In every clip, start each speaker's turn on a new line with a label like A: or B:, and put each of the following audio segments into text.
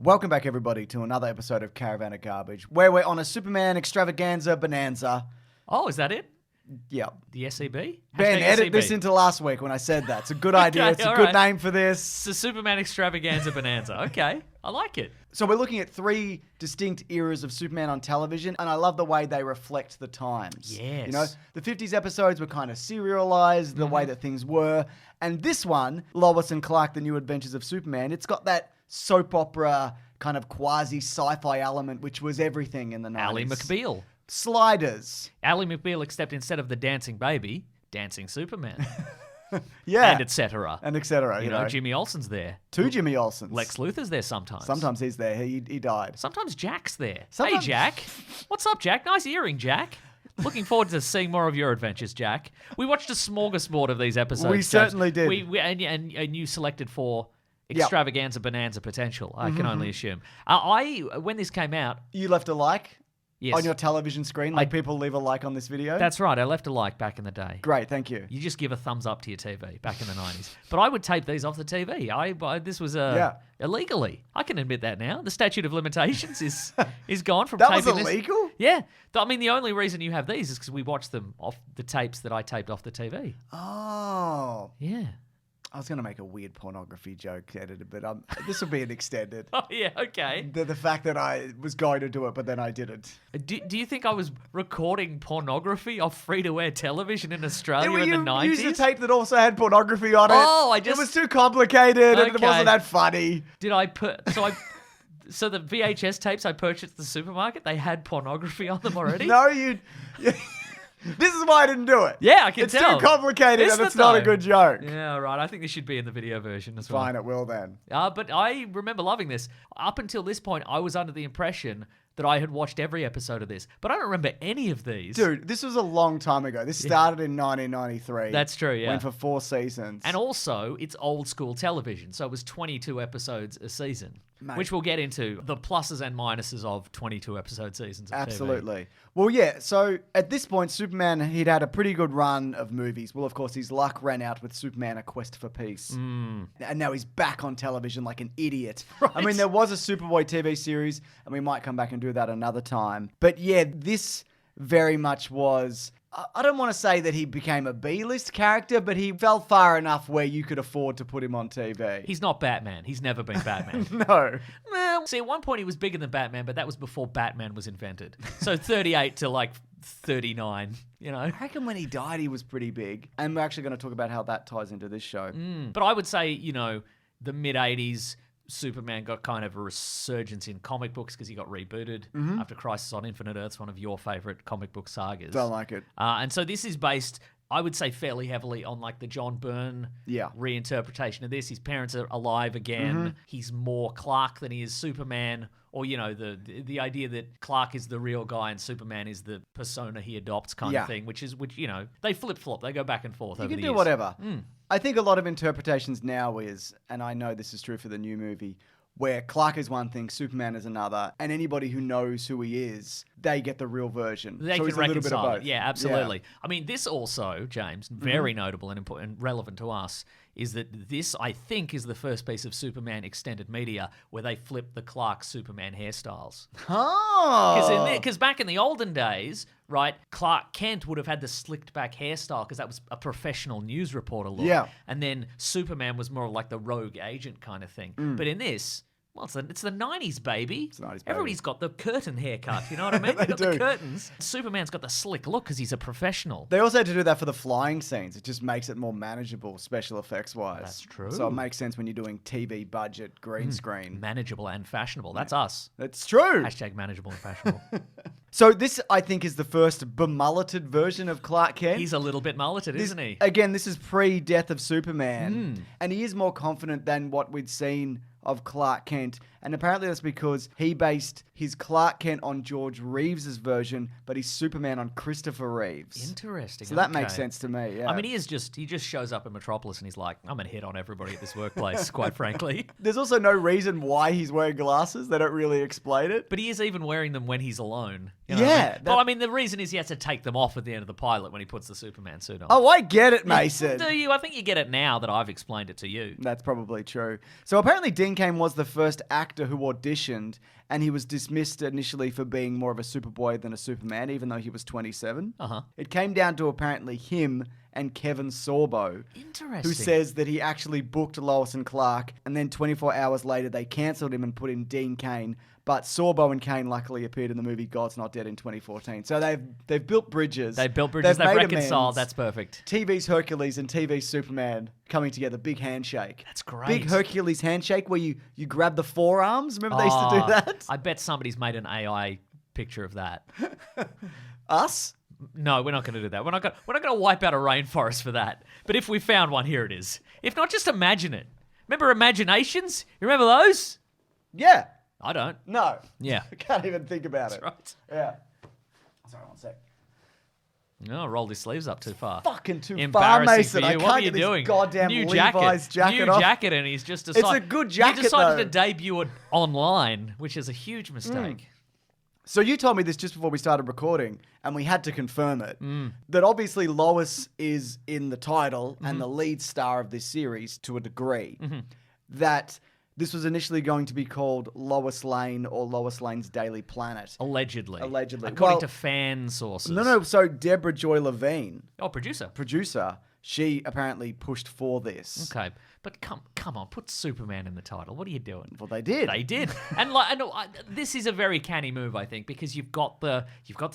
A: Welcome back, everybody, to another episode of Caravan of Garbage, where we're on a Superman extravaganza bonanza.
B: Oh, is that it?
A: Yep.
B: The SEB?
A: Ben,
B: Hashtag
A: edit
B: SEB.
A: this into last week when I said that. It's a good idea.
B: Okay,
A: It's a
B: all
A: good
B: right.
A: name for this.
B: It's a Superman extravaganza bonanza. Okay, I like it.
A: So we're looking at three distinct eras of Superman on television, and I love the way they reflect the times.
B: Yes.
A: You know, the 50s episodes were kind of serialized, the way that things were. And this one, Lois and Clark, The New Adventures of Superman, it's got that soap opera kind of quasi-sci-fi element, which was everything in the 90s.
B: Ally McBeal.
A: Sliders.
B: Ally McBeal, except instead of the dancing baby, dancing Superman.
A: Yeah.
B: And et cetera.
A: And et cetera.
B: You know, Jimmy Olsen's there.
A: Two Jimmy Olsens.
B: Lex Luthor's there sometimes.
A: Sometimes he's there. He died.
B: Sometimes Jack's there.
A: Sometimes-
B: Hey, Jack. What's up, Jack? Nice earring, Jack. Looking forward to seeing more of your adventures, Jack. We watched a smorgasbord of these episodes.
A: We
B: James.
A: certainly did.
B: And you selected for extravaganza bonanza potential, I can only assume. When this came out,
A: You left a like
B: yes,
A: on your television screen, like people leave a like on this video?
B: that's right. I left a like back in the day.
A: Great, thank you.
B: You just give a thumbs up to your TV back in the 90s. But I would tape these off the TV. This was illegally. I can admit that now. The statute of limitations is gone from
A: That
B: taping
A: was
B: this.
A: illegal?
B: Yeah. I mean, the only reason you have these is because we watched them off the tapes that I taped off the TV.
A: Oh.
B: Yeah.
A: I was going to make a weird pornography joke edited, but this will be an extended.
B: Oh, yeah, okay.
A: The fact that I was going to do it, but then I didn't.
B: Do you think I was recording pornography off free-to-air television in Australia in
A: you
B: the 90s?
A: used a tape that also had pornography on it.
B: Oh,
A: It was too complicated and it
B: Okay.
A: wasn't that funny.
B: Did I put... So the VHS tapes I purchased at the supermarket, they had pornography on them already?
A: No, This is why I didn't do it.
B: Yeah, I can
A: it's
B: tell.
A: It's too complicated
B: Isn't
A: and it's
B: it,
A: not a
B: though?
A: good joke.
B: Yeah, right. I think this should be in the video version as well.
A: Fine, it will then.
B: But I remember loving this. Up until this point, I was under the impression that I had watched every episode of this, but I don't remember any of these.
A: Dude, this was a long time ago. This started in 1993.
B: That's true, yeah.
A: Went for 4 seasons.
B: And also, it's old school television, so it was 22 episodes a season,
A: Mate.
B: which we'll get into the pluses and minuses of 22 episode seasons of TV.
A: Absolutely. Well, yeah, so at this point, Superman, he'd had a pretty good run of movies. Well, of course, his luck ran out with Superman, A Quest for Peace. And now he's back on television like an idiot.
B: Right.
A: I mean, there was a Superboy TV series, and we might come back and do that another time. But yeah, this very much was... I don't want to say that he became a B-list character, but he fell far enough where you could afford to put him on TV.
B: He's not Batman. He's never been Batman.
A: No.
B: Well, see, at one point he was bigger than Batman, but that was before Batman was invented. So 38 to like 39, you know?
A: I reckon when he died, he was pretty big. And we're actually going to talk about how that ties into this show.
B: But I would say, you know, the mid-80s, Superman got kind of a resurgence in comic books because he got rebooted after Crisis on Infinite Earths, one of your favorite comic book sagas.
A: Don't like it.
B: And so this is based, I would say, fairly heavily on like the John Byrne reinterpretation of this. His parents are alive again. He's more Clark than he is Superman. Or, you know, the idea that Clark is the real guy and Superman is the persona he adopts kind of thing, which, you know, they flip-flop. They go back and forth over the
A: You
B: years.
A: can do whatever. I think a lot of interpretations now is, and I know this is true for the new movie, where Clark is one thing, Superman is another, and anybody who knows who he is, they get the real version.
B: They
A: so
B: can
A: it's a little bit of
B: reconcile
A: both.
B: it. Yeah, absolutely. I mean, this also, James, very notable and important, relevant to us, is that this, I think, is the first piece of Superman extended media where they flip the Clark Superman hairstyles.
A: Oh!
B: Because back in the olden days, right, Clark Kent would have had the slicked back hairstyle because that was a professional news reporter look.
A: Yeah.
B: And then Superman was more like the rogue agent kind of thing. But in this... Well, it's the 90s, baby.
A: It's the 90s, baby.
B: Everybody's got the curtain haircut, you know what I mean?
A: They
B: They've got
A: do.
B: the curtains. Superman's got the slick look because he's a professional.
A: They also had to do that for the flying scenes. It just makes it more manageable, special effects-wise.
B: That's true.
A: So it makes sense when you're doing TV budget, green screen.
B: Manageable and fashionable. That's us.
A: That's true.
B: Hashtag manageable and fashionable.
A: So this, I think, is the first bemulleted version of Clark Kent.
B: He's a little bit mulleted, isn't he?
A: Again, this is pre-Death of Superman. And he is more confident than what we'd seen of Clark Kent. And apparently that's because he based his Clark Kent on George Reeves's version, but he's Superman on Christopher Reeves.
B: Interesting.
A: So that makes
B: okay.
A: sense to me, yeah.
B: I mean, he just shows up in Metropolis and he's like, I'm going to hit on everybody at this workplace, quite frankly.
A: There's also no reason why he's wearing glasses. They don't really explain it.
B: But he is even wearing them when he's alone You know what I
A: Yeah,
B: mean? Well, I mean, the reason is he has to take them off at the end of the pilot when he puts the Superman suit on.
A: Oh, I get it, Mason.
B: Do you? I think you get it now that I've explained it to you.
A: That's probably true. So apparently Dean Cain was the first actor who auditioned, and he was dismissed initially for being more of a Superboy than a Superman, even though he was 27.
B: Uh-huh.
A: It came down to apparently him and Kevin Sorbo,
B: Interesting.
A: who says that he actually booked Lois and Clark, and then 24 hours later they cancelled him and put in Dean Cain. But Sorbo and Cain luckily appeared in the movie God's Not Dead in 2014. So they've built bridges.
B: They've built bridges. They've
A: made
B: reconciled.
A: amends.
B: That's perfect.
A: TV's Hercules and TV's Superman coming together. Big handshake.
B: That's great.
A: Big Hercules handshake where you grab the forearms. Remember they used to do that?
B: I bet somebody's made an AI picture of that.
A: Us?
B: No, we're not going to do that. We're not going to wipe out a rainforest for that. But if we found one, here it is. If not, just imagine it. Remember Imaginations? You remember those?
A: Yeah.
B: I don't.
A: No.
B: Yeah.
A: I can't even think about it.
B: Right.
A: Yeah. Sorry, one sec.
B: No, rolled his sleeves up too far.
A: Fucking too far,
B: Embarrassing
A: Mason.
B: for
A: I
B: you.
A: can't
B: What are you
A: get this
B: doing?
A: goddamn
B: New
A: Levi's jacket
B: New
A: off.
B: jacket, and he's just decided.
A: It's a good jacket,
B: You decided
A: though.
B: to debut it online, which is a huge mistake.
A: So you told me this just before we started recording, and we had to confirm it, that obviously Lois is in the title and the lead star of this series to a degree, that this was initially going to be called Lois Lane or Lois Lane's Daily Planet.
B: Allegedly.
A: Allegedly.
B: According
A: Well,
B: to fan sources.
A: No, so Deborah Joy Levine,
B: Oh, producer.
A: she apparently pushed for this.
B: Okay. But come on, put Superman in the title. What are you doing?
A: Well, they did.
B: They did, and this is a very canny move, I think, because you've got the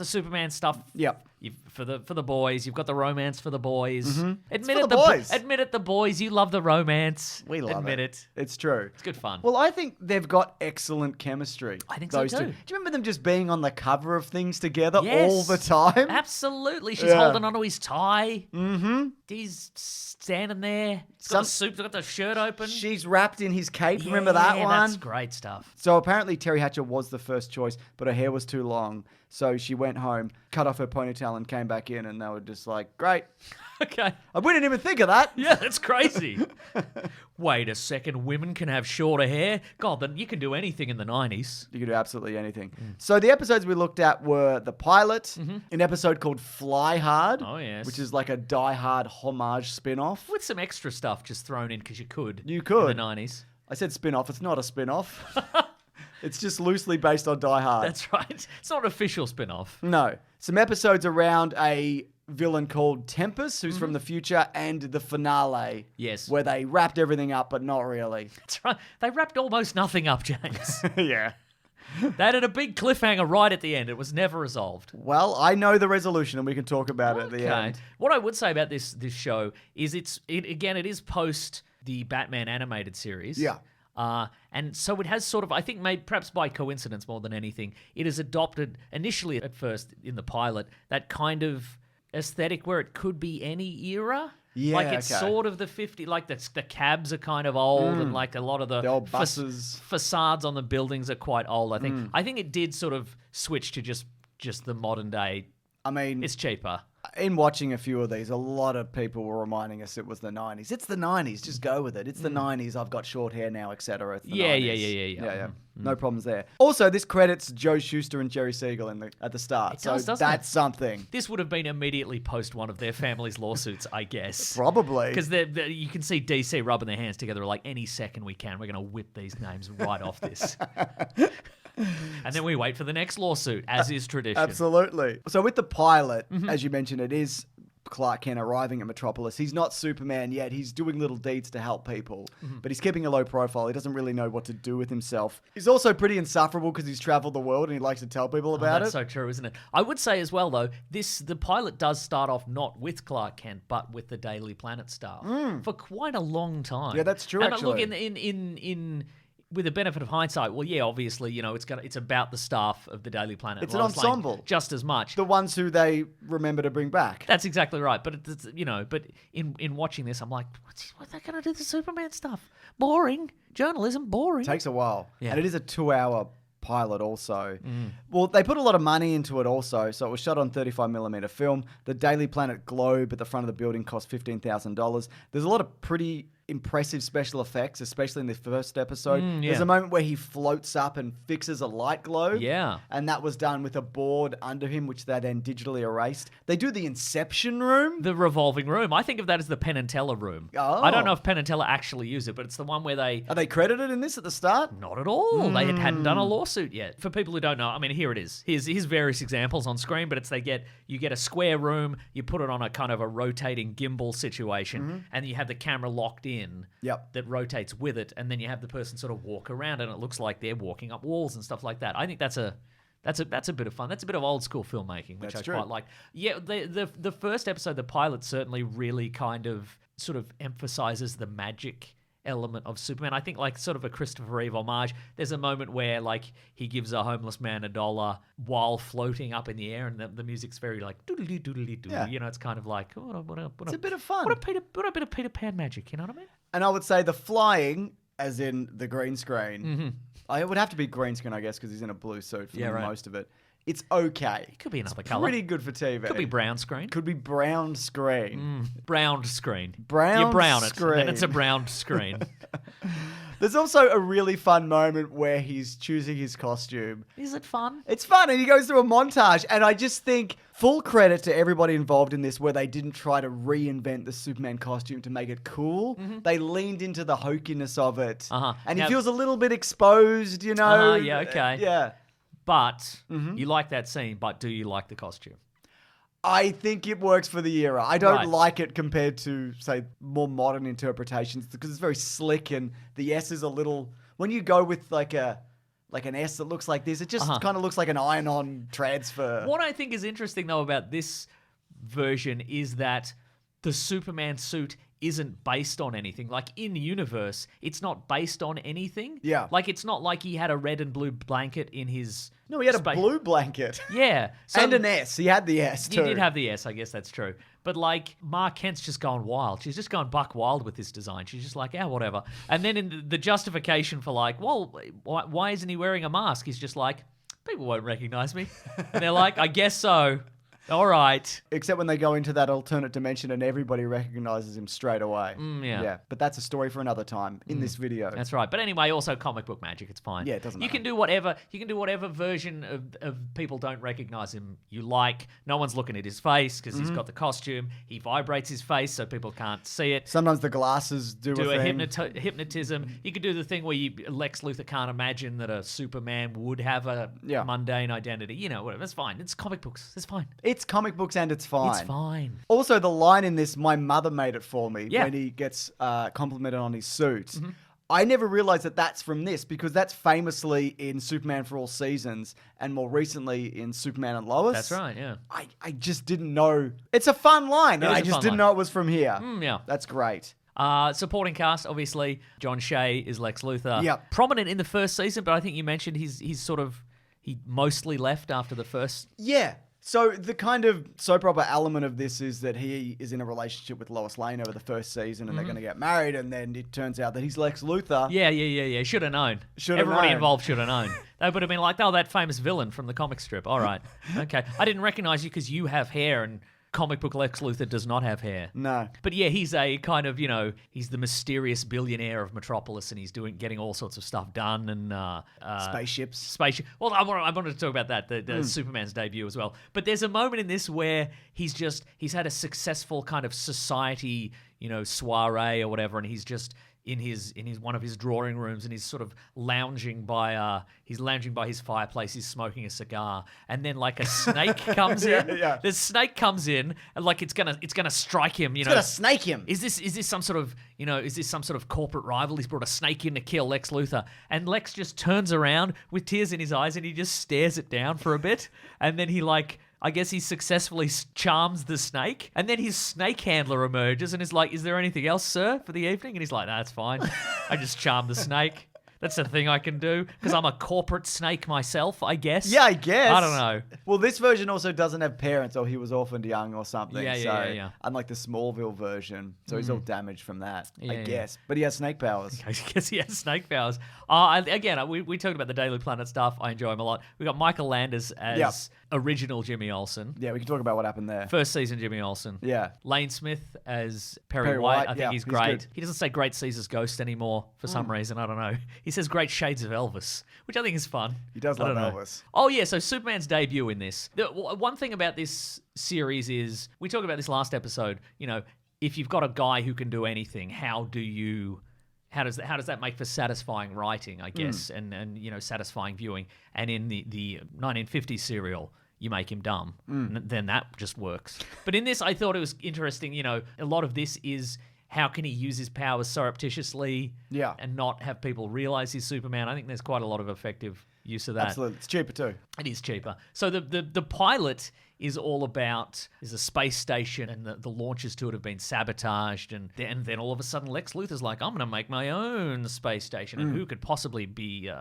B: Superman stuff.
A: Yep.
B: For the boys, you've got the romance for the boys. Admit
A: for
B: it,
A: the boys.
B: Admit it, the boys. You love the romance.
A: We love
B: Admit it.
A: It's true.
B: It's good fun.
A: Well, I think they've got excellent chemistry.
B: I think so
A: those
B: too.
A: two. Do you remember them just being on the cover of things together
B: Yes.
A: all the time?
B: Absolutely. She's
A: Yeah.
B: holding onto his tie. Mm-hmm. He's standing there. He's got the soup. Got the shirt open.
A: She's wrapped in his cape. Remember that one?
B: That's great stuff.
A: So apparently Terry Hatcher was the first choice, but her hair was too long. So she went home, cut off her ponytail, and came back in, and they were just like, great.
B: Okay.
A: I wouldn't even think of that.
B: Yeah, that's crazy. Wait a second, women can have shorter hair? God, then you can do anything in the 90s.
A: You could do absolutely anything. So the episodes we looked at were the pilot, an episode called Fly Hard,
B: Oh, yes.
A: which is like a Die Hard homage spin-off.
B: With some extra stuff just thrown in because you could.
A: You could.
B: In the 90s.
A: I said spin-off. It's not a spin-off. It's just loosely based on Die Hard.
B: That's right. It's not an official spin-off.
A: No. Some episodes around a villain called Tempest, who's from the future, and the finale.
B: Yes.
A: Where they wrapped everything up, but not really.
B: That's right. They wrapped almost nothing up, James.
A: Yeah.
B: They had a big cliffhanger right at the end. It was never resolved.
A: Well, I know the resolution, and we can talk about it at the end.
B: What I would say about this show is it is post the Batman animated series.
A: Yeah.
B: And so it has sort of, I think maybe perhaps by coincidence more than anything, it has adopted initially at first in the pilot that kind of aesthetic where it could be any era.
A: Yeah,
B: like it's
A: okay.
B: sort of the 50, like the cabs are kind of old and like a lot of the
A: old buses.
B: Facades on the buildings are quite old, I think. I think it did sort of switch to just the modern day.
A: I mean,
B: It's cheaper.
A: in watching a few of these, a lot of people were reminding us it was the 90s. It's the 90s. Just go with it. It's the 90s. I've got short hair now, etc. It's the
B: Yeah,
A: 90s.
B: yeah.
A: No problems there. Also, this credits Joe Shuster and Jerry Siegel at the start.
B: It does,
A: so
B: doesn't
A: that's something.
B: This would have been immediately post one of their family's lawsuits, I guess.
A: Probably.
B: Because you can see DC rubbing their hands together like any second we can. We're going to whip these names right off this. And then we wait for the next lawsuit, as is tradition.
A: Absolutely. So with the pilot, as you mentioned, it is Clark Kent arriving at Metropolis. He's not Superman yet. He's doing little deeds to help people, but he's keeping a low profile. He doesn't really know what to do with himself. He's also pretty insufferable because he's traveled the world and he likes to tell people about
B: That's
A: it.
B: so true, isn't it? I would say as well, though, the pilot does start off not with Clark Kent, but with the Daily Planet staff for quite a long time.
A: Yeah, that's true,
B: And
A: actually.
B: Look, with the benefit of hindsight, well, yeah, obviously, it's about the staff of the Daily Planet.
A: It's an
B: Lois Lane
A: ensemble.
B: just as much.
A: The ones who they remember to bring back.
B: That's exactly right. But but in watching this, I'm like, what's they gonna do the Superman stuff? Boring journalism, boring.
A: It takes a while.
B: Yeah.
A: And it is a 2-hour pilot also. Well, they put a lot of money into it also. So it was shot on 35mm film. The Daily Planet globe at the front of the building cost $15,000. There's a lot of pretty impressive special effects, especially in the first episode.
B: Yeah.
A: There's a moment where he floats up and fixes a light globe.
B: Yeah.
A: And that was done with a board under him, which they then digitally erased. They do the Inception room.
B: The revolving room. I think of that as the Penn and Teller room.
A: Oh.
B: I don't know if Penn and Teller actually use it, but it's the one where they...
A: Are they credited in this at the start?
B: Not at all. They hadn't done a lawsuit yet. For people who don't know, I mean, here it is. Here's various examples on screen, but it's you get a square room, you put it on a kind of a rotating gimbal situation, and you have the camera locked in that rotates with it, and then you have the person sort of walk around, and it looks like they're walking up walls and stuff like that. I think that's a bit of fun. That's a bit of old school filmmaking, which
A: That's
B: I quite like. Yeah, the first episode, the pilot, certainly really kind of sort of emphasizes the magic element of Superman. I think like sort of a Christopher Reeve homage. There's a moment where like he gives a homeless man $1 while floating up in the air, and the music's very like doodly doodly doodly.
A: Yeah.
B: You know, it's kind of like
A: It's a bit of fun.
B: What a bit of Peter Pan magic. You know what I mean?
A: And I would say the flying, as in the green screen. It would have to be green screen, I guess, because he's in a blue suit for most of it. It's okay.
B: It could be another
A: it's
B: color.
A: Pretty good for TV.
B: Could be brown screen.
A: Could be brown screen.
B: Browned screen.
A: Brown
B: You brown
A: screen.
B: it, and it's a browned screen.
A: There's also a really fun moment where he's choosing his costume.
B: Is it fun?
A: It's fun, and he goes through a montage, and I just think full credit to everybody involved in this where they didn't try to reinvent the Superman costume to make it cool. They leaned into the hokiness of it. And he feels a little bit exposed, you know?
B: Yeah, okay.
A: Yeah.
B: But you like that scene, but do you like the costume?
A: I think it works for the era. I don't
B: Right.
A: like it compared to, say, more modern interpretations because it's very slick and the S is a little... When you go with like an S that looks like this, it just kind of looks like an iron-on transfer.
B: What I think is interesting, though, about this version is that the Superman suit isn't based on anything. Like, in the universe, it's not based on anything.
A: Yeah.
B: Like, it's not like he had a red and blue blanket in his...
A: No, he had a blue blanket.
B: Yeah. So
A: And an S. He had the S, too.
B: He did have the S, I guess that's true. But, like, Mark Kent's just gone wild. She's just gone buck wild with this design. She's just like, whatever. And then in the justification for, like, well, why isn't he wearing a mask? He's just like, people won't recognize me. And they're like, I guess so. All right.
A: Except when they go into that alternate dimension and everybody recognizes him straight away.
B: Yeah.
A: But that's a story for another time in this video.
B: That's right. But anyway, also comic book magic. It's fine.
A: Yeah, it doesn't
B: You
A: matter.
B: can do whatever. You can do whatever version of people don't recognize him you like. No one's looking at his face because he's got the costume. He vibrates his face so people can't see it.
A: Sometimes the glasses do a thing.
B: Hypnotism. You could do the thing where Lex Luthor can't imagine that a Superman would have a mundane identity. You know, whatever. It's fine. It's comic books. It's fine.
A: It's comic books and it's fine.
B: It's fine.
A: Also, the line in this, my mother made it for me,
B: Yeah.
A: when he gets complimented on his suit. I never realized that that's from this because that's famously in Superman for All Seasons and more recently in Superman and Lois.
B: That's right, yeah.
A: I just didn't know. It's a fun line, and
B: is
A: I
B: a
A: just
B: fun
A: didn't
B: line.
A: know it was from here.
B: Yeah.
A: That's great.
B: Supporting cast, obviously, John Shea is Lex Luthor.
A: Yep.
B: Prominent in the first season, but I think you mentioned he mostly left after the first.
A: Yeah. So the kind of soap opera element of this is that he is in a relationship with Lois Lane over the first season and they're going to get married and then it turns out that he's Lex Luthor.
B: Yeah. Should have known.
A: Should have
B: Everybody
A: known.
B: involved should have known. They would have been like, oh, that famous villain from the comic strip. All right. Okay. I didn't recognize you because you have hair and comic book Lex Luthor does not have hair.
A: No.
B: But yeah, he's a kind of, he's the mysterious billionaire of Metropolis and he's getting all sorts of stuff done and...
A: Spaceships.
B: Well, I wanted to talk about that, the Superman's debut as well. But there's a moment in this where he's had a successful kind of society, soiree or whatever, and he's just in his one of his drawing rooms and he's sort of lounging by his fireplace, he's smoking a cigar, and then like a snake comes in.
A: Yeah.
B: The snake comes in and like it's gonna strike him,
A: It's going to snake him.
B: Is this some sort of corporate rival? He's brought a snake in to kill Lex Luthor. And Lex just turns around with tears in his eyes and he just stares it down for a bit. And then I guess he successfully charms the snake. And then his snake handler emerges and is like, is there anything else, sir, for the evening? And he's like, that's fine. I just charmed the snake. That's a thing I can do because I'm a corporate snake myself, I guess.
A: Yeah, I guess.
B: I don't know.
A: Well, this version also doesn't have parents or he was orphaned young or something.
B: Yeah.
A: Unlike the Smallville version. So he's all damaged from that, I
B: Yeah.
A: guess. But he has snake powers.
B: I guess he has snake powers. We talked about the Daily Planet stuff. I enjoy him a lot. We got Michael Landers as original Jimmy Olsen.
A: Yeah, we can talk about what happened there.
B: First season Jimmy Olsen.
A: Yeah.
B: Lane Smith as Perry
A: White,
B: White. I think he's
A: he's
B: great.
A: good.
B: He doesn't say Great Caesar's Ghost anymore for some reason. I don't know. He says Great Shades of Elvis, which I think is fun.
A: He does love Elvis.
B: Oh, yeah. So Superman's debut in this. One thing about this series is, we talked about this last episode, if you've got a guy who can do anything, how does that make for satisfying writing, I guess, and satisfying viewing? And in the 1950s serial, you make him dumb, and then that just works. But in this, I thought it was interesting. A lot of this is, how can he use his powers surreptitiously and not have people realize he's Superman? I think there's quite a lot of effective use of that.
A: Absolutely. It's cheaper too.
B: It is cheaper. So the pilot is all about, there's a space station and the launches to it have been sabotaged, and then all of a sudden Lex Luthor's like, I'm going to make my own space station, and who could possibly be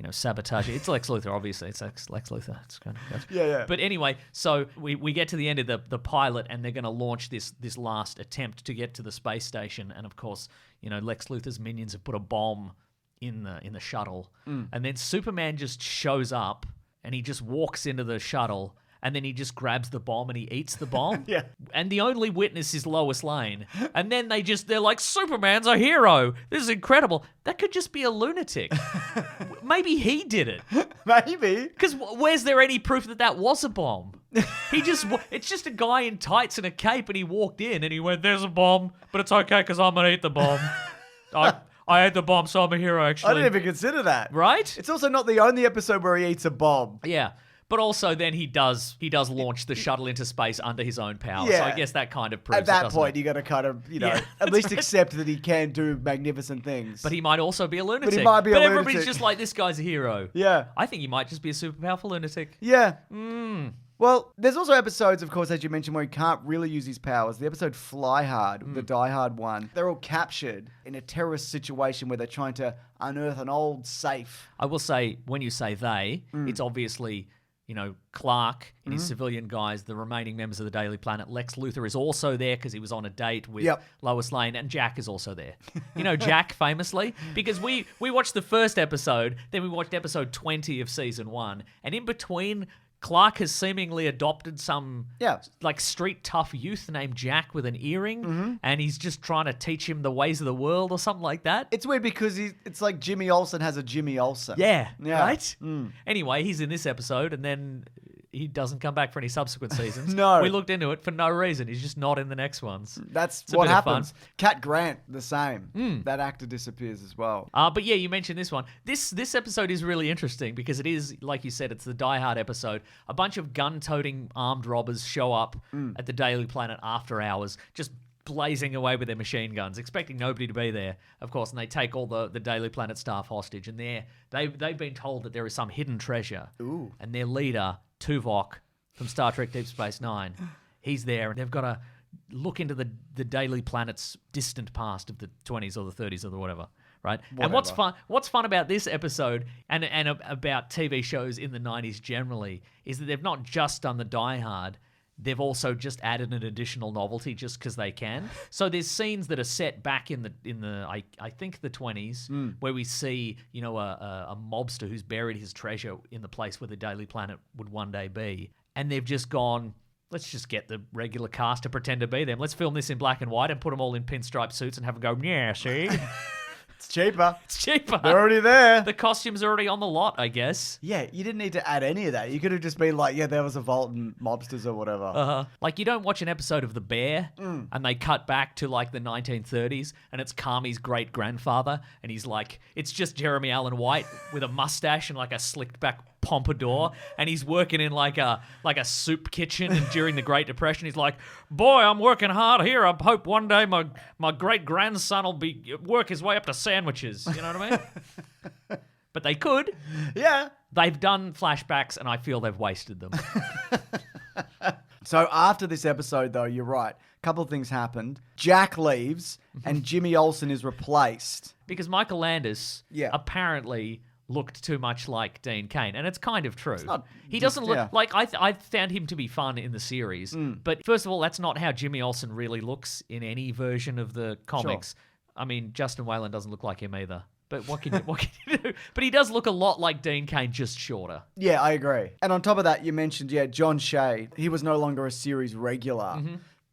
B: sabotage it? It's Lex Luthor, obviously. It's Lex Luthor. It's kind of good.
A: Yeah.
B: But anyway, so we get to the end of the pilot, and they're going to launch this last attempt to get to the space station, and of course, Lex Luthor's minions have put a bomb in the shuttle, and then Superman just shows up, and he just walks into the shuttle, and then he just grabs the bomb and he eats the bomb.
A: Yeah.
B: And the only witness is Lois Lane. And then they're like, Superman's a hero. This is incredible. That could just be a lunatic. Maybe he did it.
A: Maybe.
B: Because where's there any proof that was a bomb? It's just a guy in tights and a cape, and he walked in and he went, there's a bomb, but it's okay because I'm going to eat the bomb. I ate the bomb, so I'm a hero, actually.
A: I didn't even consider that.
B: Right?
A: It's also not the only episode where he eats a bomb.
B: Yeah. But also then he does launch the shuttle into space under his own power.
A: Yeah.
B: So I guess that kind of proves
A: At that point,
B: it?
A: you got to kind of,
B: Yeah,
A: at least accept that he can do magnificent things.
B: But he might also be a lunatic.
A: But he might be a lunatic.
B: Everybody's just like, this guy's a hero.
A: Yeah.
B: I think he might just be a super powerful lunatic.
A: Yeah. Well, there's also episodes, of course, as you mentioned, where he can't really use his powers. The episode Fly Hard, the Die Hard one, they're all captured in a terrorist situation where they're trying to unearth an old safe.
B: I will say, when you say they, it's obviously, Clark and his civilian guys, the remaining members of the Daily Planet. Lex Luthor is also there because he was on a date with Lois Lane, and Jack is also there. Jack, famously, because we watched the first episode, then we watched episode 20 of season 1, and in between, Clark has seemingly adopted some street tough youth named Jack with an earring, and he's just trying to teach him the ways of the world or something like that.
A: It's weird because it's like Jimmy Olsen has a Jimmy Olsen.
B: Yeah. Right? Anyway, he's in this episode, and then he doesn't come back for any subsequent seasons.
A: No.
B: We looked into it for no reason. He's just not in the next ones.
A: That's what happens. Cat Grant, the same. That actor disappears as well.
B: But yeah, you mentioned this one. This episode is really interesting because it is, like you said, it's the Die Hard episode. A bunch of gun-toting armed robbers show up at the Daily Planet after hours, just blazing away with their machine guns, expecting nobody to be there, of course, and they take all the Daily Planet staff hostage, and they've been told that there is some hidden treasure.
A: Ooh.
B: And their leader, Tuvok from Star Trek Deep Space Nine, he's there, and they've got to look into the Daily Planet's distant past of the 20s or the 30s or the whatever, right? Whatever. And what's fun about this episode and about TV shows in the 90s generally is that they've not just done the Die Hard, they've also just added an additional novelty just because they can. So there's scenes that are set back in the I think the 20s where we see a mobster who's buried his treasure in the place where the Daily Planet would one day be, and they've just gone, let's just get the regular cast to pretend to be them. Let's film this in black and white and put them all in pinstripe suits and have them go, yeah, see.
A: It's cheaper.
B: It's cheaper.
A: They're already there.
B: The costumes are already on the lot, I guess.
A: Yeah, you didn't need to add any of that. You could have just been like, there was a vault and mobsters or whatever.
B: Like, you don't watch an episode of The Bear and they cut back to, like, the 1930s and it's Kami's great-grandfather and he's like, it's just Jeremy Allen White with a mustache and, like, a slicked-back pompadour, and he's working in like a soup kitchen, and during the Great Depression he's like, boy, I'm working hard here, I hope one day my great grandson will work his way up to sandwiches. You know what I mean? But they could.
A: Yeah.
B: They've done flashbacks and I feel they've wasted them.
A: So after this episode, though, you're right, a couple of things happened. Jack leaves and Jimmy Olsen is replaced
B: because Michael Landis apparently looked too much like Dean Cain, and it's kind of true. He doesn't look like I found him to be fun in the series, but first of all, that's not how Jimmy Olsen really looks in any version of the comics. Sure. I mean, Justin Whalen doesn't look like him either. But what can you do? But he does look a lot like Dean Cain, just shorter.
A: Yeah, I agree. And on top of that, you mentioned, John Shea. He was no longer a series regular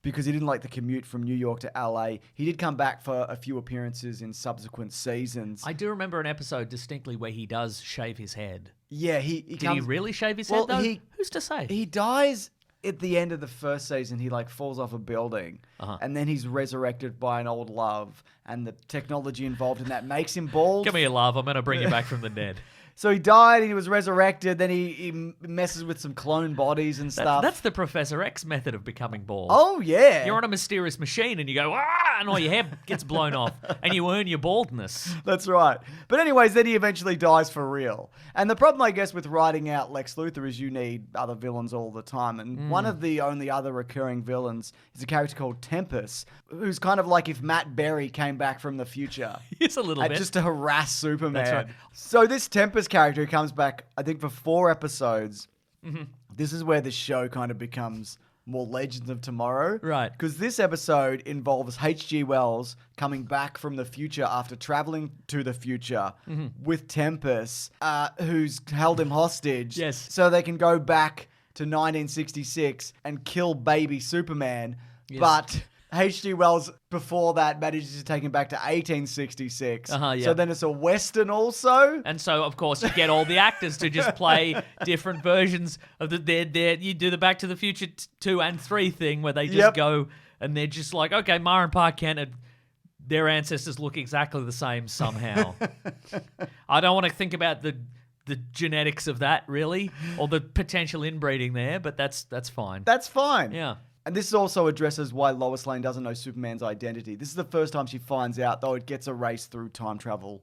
A: because he didn't like the commute from New York to LA. He did come back for a few appearances in subsequent seasons.
B: I do remember an episode distinctly where he does shave his head.
A: Yeah,
B: Did he really shave his head, though? Who's to say?
A: He dies at the end of the first season. He falls off a building, and then he's resurrected by an old love, and the technology involved in that makes him bald.
B: Come here, love. I'm going to bring you back from the dead.
A: So he died, he was resurrected, then he messes with some clone bodies and stuff.
B: That's the Professor X method of becoming bald.
A: Oh, yeah.
B: You're on a mysterious machine and you go, ah, and all your hair gets blown off and you earn your baldness.
A: That's right. But anyways, then he eventually dies for real. And the problem, I guess, with writing out Lex Luthor is you need other villains all the time. And one of the only other recurring villains is a character called Tempest, who's kind of like if Matt Berry came back from the future.
B: Yes, a little bit.
A: Just to harass Superman.
B: That's right.
A: So this Tempest character comes back, I think, for 4 episodes. This is where the show kind of becomes more Legends of Tomorrow.
B: Right.
A: Because this episode involves H.G. Wells coming back from the future after traveling to the future with Tempest, who's held him hostage.
B: Yes.
A: So they can go back to 1966 and kill baby Superman.
B: Yes.
A: But H.G. Wells, before that, manages to take him back to 1866.
B: Yeah.
A: So then it's a Western also.
B: And so, of course, you get all the actors to just play different versions of you do the Back to the Future 2 and 3 thing where they just go and they're just like, okay, Ma and Pa Kent, their ancestors look exactly the same somehow. I don't want to think about the genetics of that, really, or the potential inbreeding there, but that's fine.
A: That's fine.
B: Yeah.
A: And this also addresses why Lois Lane doesn't know Superman's identity. This is the first time she finds out, though it gets erased through time travel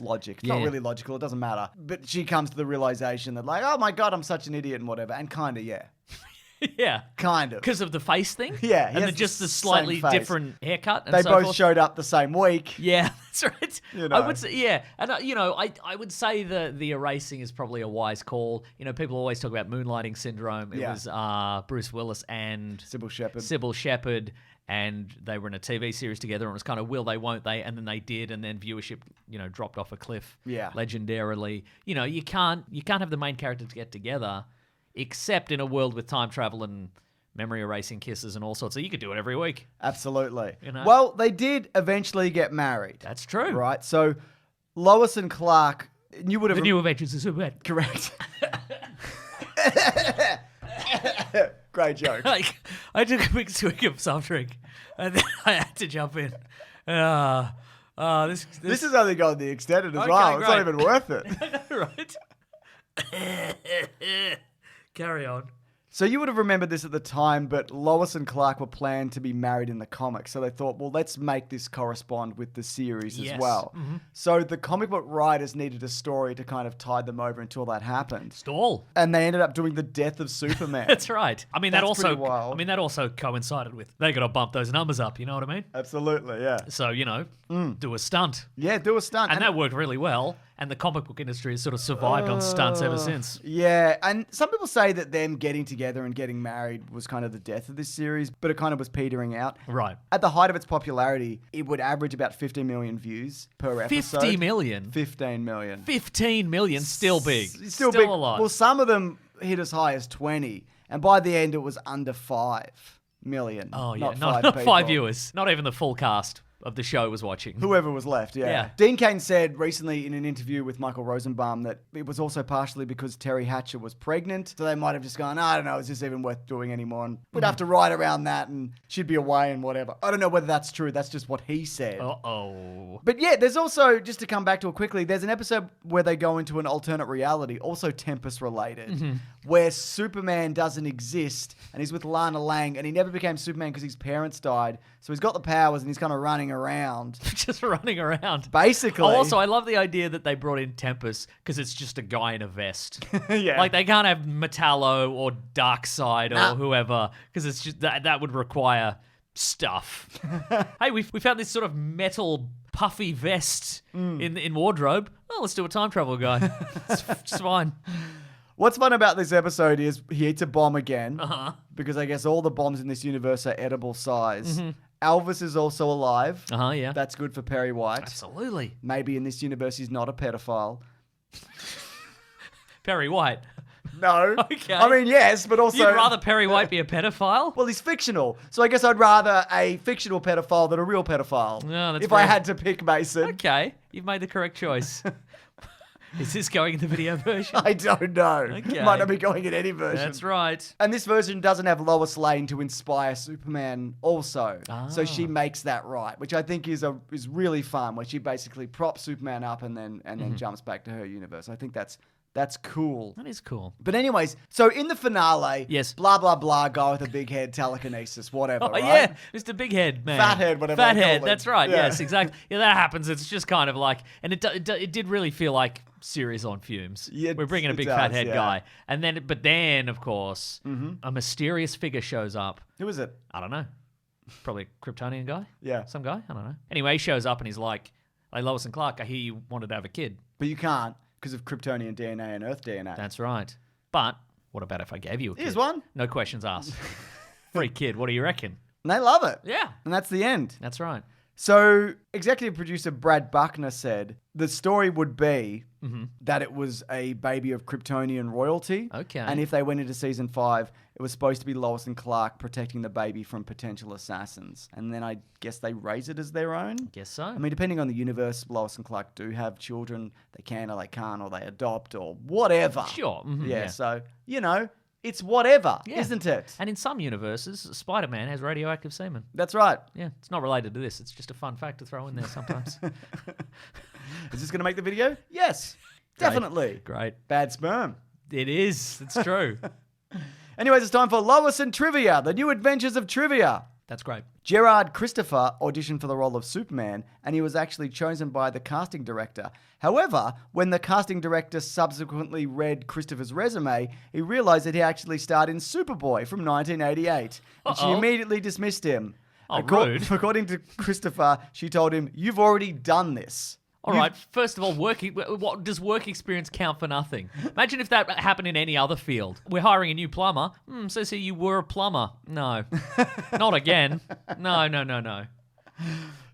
A: logic. It's not really logical. It doesn't matter. But she comes to the realization that, like, oh my God, I'm such an idiot and whatever. And kind of, yeah.
B: Yeah.
A: Kind of.
B: Because of the face thing?
A: Yeah.
B: And then just the slightly different haircut and
A: they
B: so
A: both
B: forth.
A: showed up the same week.
B: Yeah, that's right.
A: You know.
B: I would say, yeah. And, I would say the erasing is probably a wise call. You know, people always talk about moonlighting syndrome. It was Bruce Willis and
A: Sybil Shepherd.
B: And they were in a TV series together, and it was kind of will they, won't they, and then they did, and then viewership, dropped off a cliff.
A: Yeah.
B: Legendarily. You can't have the main characters get together, except in a world with time travel and memory erasing kisses and all sorts. So you could do it every week.
A: Absolutely. Well, they did eventually get married.
B: That's true.
A: Right? So Lois and Clark, you would have...
B: The New Adventures of Superman.
A: Correct. Great joke.
B: I took a quick swig of soft drink, and then I had to jump in. This
A: is only got the extended as
B: Okay,
A: well.
B: great.
A: It's not even worth it.
B: I know, right? Carry on.
A: So you would have remembered this at the time, but Lois and Clark were planned to be married in the comics. So they thought, well, let's make this correspond with the series as well. So the comic book writers needed a story to kind of tide them over until that happened.
B: Stall.
A: And they ended up doing the death of Superman.
B: That's right. I mean, that
A: That's pretty wild.
B: also coincided with they got to bump those numbers up. You know what I mean?
A: Absolutely, yeah.
B: So do a stunt.
A: Yeah, do a stunt.
B: And that worked really well. And the comic book industry has sort of survived on stunts ever since.
A: Yeah, and some people say that them getting together and getting married was kind of the death of this series, but it kind of was petering out.
B: Right.
A: At the height of its popularity, it would average about 50 million views per episode.
B: 50 million?
A: 15 million.
B: 15 million, still big.
A: Still big.
B: A lot.
A: Well, some of them hit as high as 20, and by the end it was under 5 million.
B: Oh, yeah.
A: Not
B: Not
A: 5
B: 5 viewers. Not even the full cast of the show was watching.
A: Whoever was left, yeah. Dean Cain said recently in an interview with Michael Rosenbaum that it was also partially because Terry Hatcher was pregnant, so they might have just gone, I don't know, is this even worth doing anymore? And we'd have to write around that and she'd be away and whatever. I don't know whether that's true. That's just what he said.
B: Uh-oh.
A: But yeah, there's also, just to come back to it quickly, there's an episode where they go into an alternate reality, also Tempest related, where Superman doesn't exist and he's with Lana Lang and he never became Superman because his parents died. So he's got the powers and he's kind of running around.
B: Just running around.
A: Basically.
B: Oh, also, I love the idea that they brought in Tempest because it's just a guy in a vest.
A: Yeah.
B: Like, they can't have Metallo or Darkseid or whoever because it's just that would require stuff. Hey, we found this sort of metal puffy vest in wardrobe. Oh, let's do a time travel guy. It's fine.
A: What's fun about this episode is he eats a bomb again because I guess all the bombs in this universe are edible size. Elvis is also alive.
B: Yeah.
A: That's good for Perry White.
B: Absolutely.
A: Maybe in this universe he's not a pedophile.
B: Perry White.
A: No.
B: Okay.
A: I mean, yes, but also...
B: You'd rather Perry White be a pedophile?
A: Well, he's fictional. So I guess I'd rather a fictional pedophile than a real pedophile.
B: No, that's
A: if I had to pick, Mason.
B: Okay. You've made the correct choice. Is this going in the video version?
A: I don't know.
B: Okay.
A: Might not be going in any version.
B: That's right.
A: And this version doesn't have Lois Lane to inspire Superman also. So she makes that right, which I think is really fun, where she basically props Superman up and then jumps back to her universe. I think that's cool.
B: That is cool.
A: But anyways, so in the finale,
B: yes,
A: blah, blah, blah, guy with a big head, telekinesis, whatever, right?
B: Yeah, Mr. Big Head, man.
A: Fathead, whatever.
B: Fathead, that's right.
A: Yeah.
B: Yes, exactly. Yeah, that happens. It's just kind of like, and it did really feel like series on fumes.
A: Yeah,
B: we're bringing a big fathead guy. And then, of course, a mysterious figure shows up.
A: Who is it?
B: I don't know. Probably a Kryptonian guy?
A: Yeah.
B: Some guy? I don't know. Anyway, he shows up and he's like, hey, Lois and Clark, I hear you wanted to have a kid.
A: But you can't because of Kryptonian DNA and Earth DNA.
B: That's right. But what about if I gave you a kid?
A: Here's one.
B: No questions asked. Free kid. What do you reckon?
A: And they love it.
B: Yeah.
A: And that's the end.
B: That's right.
A: So, executive producer Brad Buckner said the story would be that it was a baby of Kryptonian royalty.
B: Okay.
A: And if they went into season 5, it was supposed to be Lois and Clark protecting the baby from potential assassins. And then I guess they raise it as their own.
B: Guess so.
A: I mean, depending on the universe, Lois and Clark do have children. They can or they can't, or they adopt or whatever.
B: Sure.
A: Yeah, so, it's whatever, isn't it?
B: And in some universes, Spider-Man has radioactive semen.
A: That's right.
B: Yeah, it's not related to this. It's just a fun fact to throw in there sometimes.
A: Is this going to make the video? Yes, definitely.
B: Great.
A: Bad sperm.
B: It is. It's true.
A: Anyways, it's time for Lois and Trivia, the new adventures of Trivia.
B: That's great.
A: Gerard Christopher auditioned for the role of Superman, and he was actually chosen by the casting director. However, when the casting director subsequently read Christopher's resume, he realized that he actually starred in Superboy from 1988, and she immediately dismissed him.
B: Rude.
A: According to Christopher, she told him, "You've already done this."
B: All right. First of all, what does work experience count for nothing? Imagine if that happened in any other field. We're hiring a new plumber. Says here you were a plumber. No, not again. No.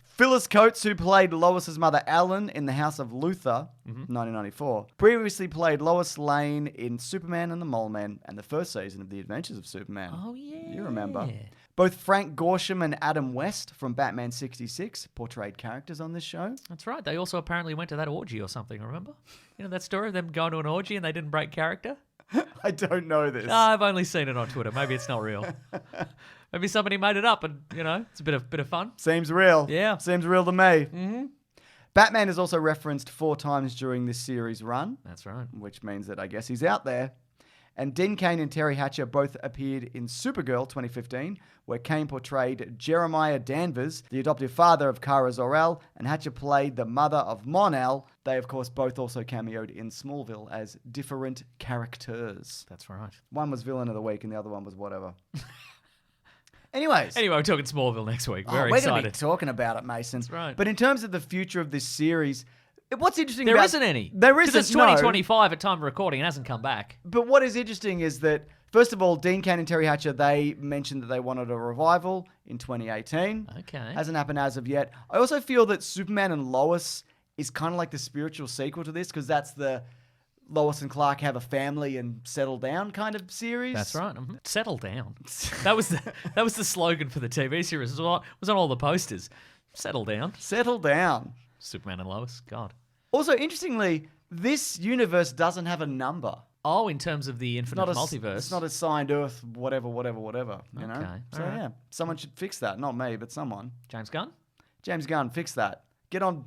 A: Phyllis Coates, who played Lois's mother Ellen in The House of Luther, 1994, previously played Lois Lane in Superman and the Mole Man and the first season of The Adventures of Superman.
B: Oh, yeah.
A: You remember. Both Frank Gorshin and Adam West from Batman 66 portrayed characters on this show.
B: That's right. They also apparently went to that orgy or something, remember? You know that story of them going to an orgy and they didn't break character?
A: I don't know this.
B: I've only seen it on Twitter. Maybe it's not real. Maybe somebody made it up and, it's a bit of fun.
A: Seems real.
B: Yeah.
A: Seems real to me. Mm-hmm. Batman is also referenced 4 times during this series run.
B: That's right.
A: Which means that I guess he's out there. And Dean Cain and Terry Hatcher both appeared in Supergirl 2015, where Cain portrayed Jeremiah Danvers, the adoptive father of Kara Zor-El, and Hatcher played the mother of Mon-El. They, of course, both also cameoed in Smallville as different characters.
B: That's right.
A: One was Villain of the Week and the other one was whatever. Anyways.
B: Anyway, we're talking Smallville next week. Very
A: we're
B: excited.
A: We're going to be talking about it, Mason.
B: That's right.
A: But in terms of the future of this series, what's interesting
B: there
A: about...
B: isn't any.
A: There isn't,
B: because it's 2025 at time of recording. It hasn't come back.
A: But what is interesting is that, first of all, Dean Cain and Terry Hatcher, they mentioned that they wanted a revival in 2018.
B: Okay.
A: Hasn't happened as of yet. I also feel that Superman and Lois is kind of like the spiritual sequel to this, because that's the Lois and Clark have a family and settle down kind of series.
B: That's right. Settle down. That was the slogan for the TV series. It was on all the posters. Settle down.
A: Settle down.
B: Superman and Lois. God.
A: Also, interestingly, this universe doesn't have a number.
B: Oh, in terms of the infinite multiverse.
A: It's not assigned Earth, whatever, you know?
B: Okay.
A: So, yeah, someone should fix that. Not me, but someone.
B: James Gunn?
A: James Gunn, fix that. Get on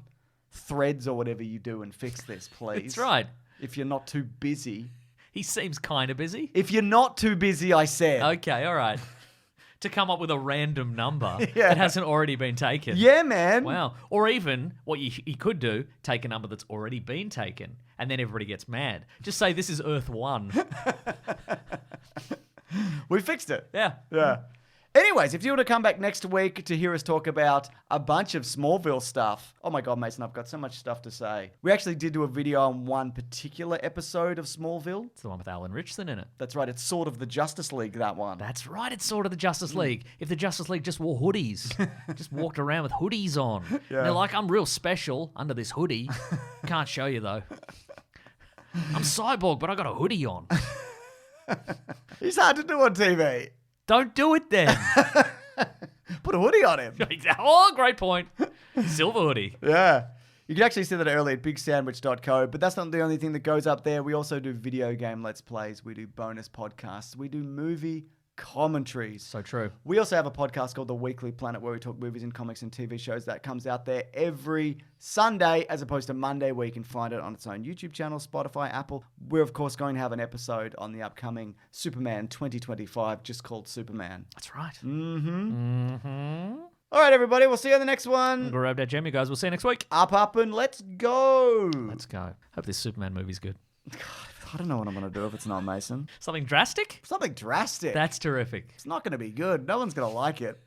A: Threads or whatever you do and fix this, please.
B: That's right.
A: If you're not too busy.
B: He seems kind of busy.
A: If you're not too busy, I said.
B: Okay, all right. To come up with a random number that hasn't already been taken.
A: Yeah, man.
B: Wow. Or even, what he could do, take a number that's already been taken, and then everybody gets mad. Just say, this is Earth 1.
A: We fixed it.
B: Yeah.
A: Yeah. Anyways, if you want to come back next week to hear us talk about a bunch of Smallville stuff. Oh my God, Mason, I've got so much stuff to say. We actually did do a video on one particular episode of Smallville.
B: It's the one with Alan Richardson in it.
A: That's right. It's sort of the Justice League, that one.
B: That's right. It's sort of the Justice League. If the Justice League just wore hoodies, just walked around with hoodies on. Yeah. They're like, I'm real special under this hoodie. Can't show you, though. I'm Cyborg, but I got a hoodie on.
A: He's hard to do on TV.
B: Don't do it then.
A: Put a hoodie on him.
B: Oh, great point. Silver hoodie.
A: Yeah. You can actually see that early at bigsandwich.co, but that's not the only thing that goes up there. We also do video game Let's Plays. We do bonus podcasts. We do movie commentaries.
B: So true.
A: We also have a podcast called The Weekly Planet where we talk movies and comics and TV shows. That comes out there every Sunday as opposed to Monday, where you can find it on its own YouTube channel, Spotify, Apple. We're, of course, going to have an episode on the upcoming Superman 2025 just called Superman.
B: That's right.
A: All right, everybody. We'll see you on the next one.
B: Grab that gem, you guys. We'll see you next week.
A: Up, and let's go.
B: Let's go. Hope this Superman movie's good.
A: God, I don't know what I'm going to do if it's not, Mason.
B: Something drastic?
A: Something drastic.
B: That's terrific.
A: It's not going to be good. No one's going to like it.